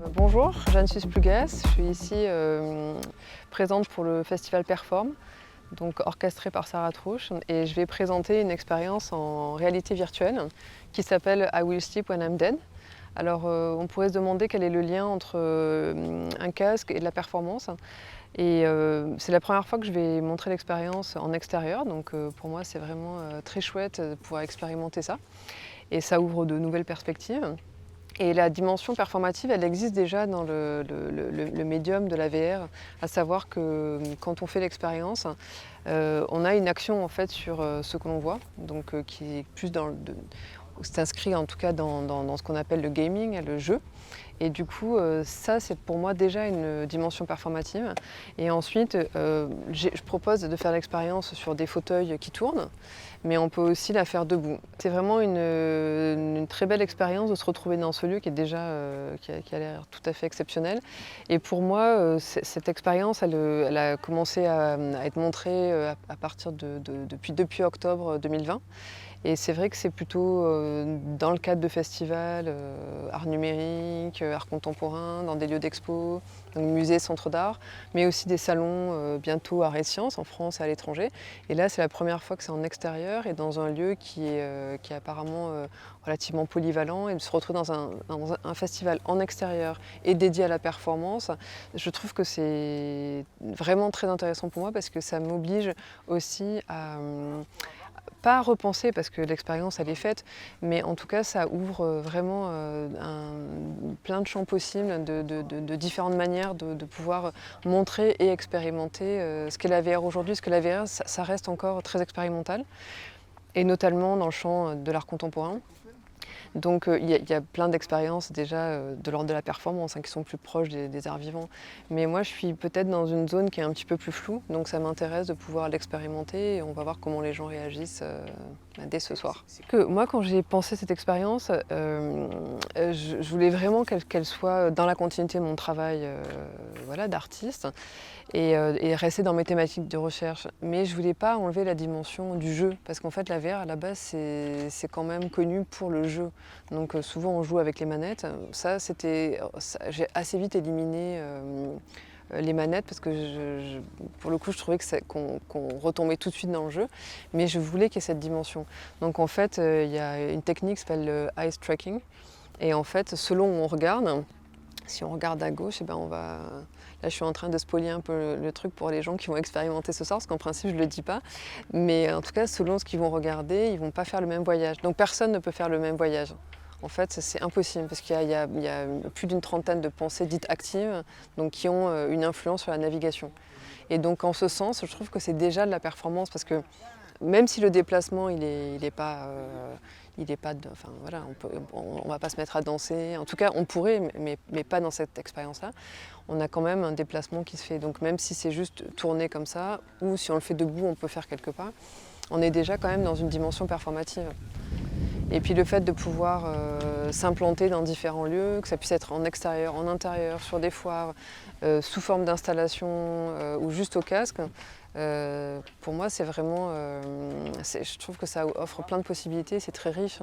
Bonjour, Jeanne Susplugas, je suis ici présente pour le festival Perform, donc orchestré par Sarah Trouche, et je vais présenter une expérience en réalité virtuelle qui s'appelle I Will Sleep When I'm Dead. Alors on pourrait se demander quel est le lien entre un casque et de la performance. Et c'est la première fois que je vais montrer l'expérience en extérieur, donc pour moi c'est vraiment très chouette de pouvoir expérimenter ça. Et ça ouvre de nouvelles perspectives. Et la dimension performative, elle existe déjà dans le médium de la VR, à savoir que quand on fait l'expérience, on a une action en fait sur ce que l'on voit, donc qui est plus c'est inscrit en tout cas dans ce qu'on appelle le gaming, le jeu. Et du coup, ça, c'est pour moi déjà une dimension performative. Et ensuite, je propose de faire l'expérience sur des fauteuils qui tournent, mais on peut aussi la faire debout. C'est vraiment une très belle expérience de se retrouver dans ce lieu qui est déjà, qui a l'air tout à fait exceptionnel. Et pour moi, cette expérience, elle a commencé à être montrée à partir depuis octobre 2020. Et c'est vrai que c'est plutôt dans le cadre de festivals, art numérique, art contemporain, dans des lieux d'expo, donc musées, centres d'art, mais aussi des salons bientôt arts et sciences en France et à l'étranger. Et là, c'est la première fois que c'est en extérieur et dans un lieu qui est apparemment relativement polyvalent. Et de se retrouver dans un festival en extérieur et dédié à la performance, je trouve que c'est vraiment très intéressant pour moi parce que ça m'oblige aussi à pas à repenser parce que l'expérience elle est faite, mais en tout cas ça ouvre vraiment plein de champs possibles de différentes manières de pouvoir montrer et expérimenter ce qu'est la VR aujourd'hui, parce que la VR ça reste encore très expérimental, et notamment dans le champ de l'art contemporain. Donc il y a plein d'expériences déjà de l'ordre de la performance qui sont plus proches des arts vivants. Mais moi je suis peut-être dans une zone qui est un petit peu plus floue, donc ça m'intéresse de pouvoir l'expérimenter et on va voir comment les gens réagissent dès ce soir. Moi quand j'ai pensé cette expérience, je voulais vraiment qu'elle soit dans la continuité de mon travail voilà, d'artiste et rester dans mes thématiques de recherche. Mais je voulais pas enlever la dimension du jeu, parce qu'en fait la VR à la base c'est quand même connu pour le jeu. Donc souvent on joue avec les manettes. J'ai assez vite éliminé les manettes parce que pour le coup je trouvais qu'on retombait tout de suite dans le jeu, mais je voulais qu'il y ait cette dimension. Donc en fait il y a une technique qui s'appelle le eye tracking, et en fait selon où on regarde, si on regarde à gauche, eh ben là je suis en train de spoiler un peu le truc pour les gens qui vont expérimenter ce soir, parce qu'en principe je ne le dis pas, mais en tout cas selon ce qu'ils vont regarder, ils ne vont pas faire le même voyage. Donc personne ne peut faire le même voyage. En fait c'est impossible, parce qu'il y a plus d'une trentaine de pensées dites actives, donc qui ont une influence sur la navigation. Et donc en ce sens, je trouve que c'est déjà de la performance, parce que même si le déplacement il est pas enfin voilà, on va pas se mettre à danser. En tout cas, on pourrait, mais pas dans cette expérience-là. On a quand même un déplacement qui se fait. Donc même si c'est juste tourner comme ça, ou si on le fait debout, on peut faire quelque part. On est déjà quand même dans une dimension performative. Et puis le fait de pouvoir s'implanter dans différents lieux, que ça puisse être en extérieur, en intérieur, sur des foires, sous forme d'installation ou juste au casque, pour moi c'est vraiment, je trouve que ça offre plein de possibilités, c'est très riche.